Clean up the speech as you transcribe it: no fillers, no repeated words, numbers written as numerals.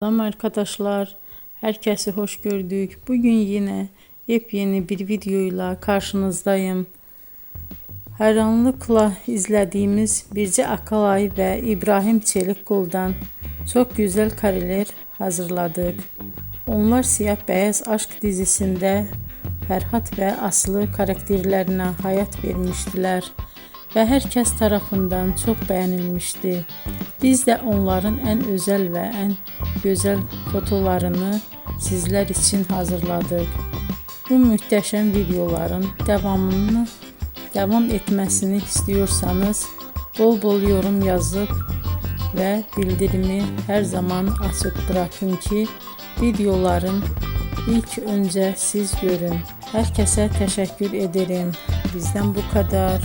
Selam arkadaşlar, herkese hoş gördük. Bugün yine yepyeni bir videoyla karşınızdayım. Hayranlıkla izlediğimiz Birce Akalay ve İbrahim Çelikkol'dan çok güzel kareler hazırladık. Onlar Siyah Beyaz Aşk dizisinde Ferhat ve Aslı karakterlerine hayat vermiştiler ve herkes tarafından çok beğenilmişti. Biz de onların en özel ve en güzel fotolarını sizler için hazırladık. Bu muhteşem videoların devam etmesini istiyorsanız bol bol yorum yazıp ve bildirimi her zaman açık bırakın ki videoların ilk önce siz görün. Herkese teşekkür ederim. Bizden bu kadar.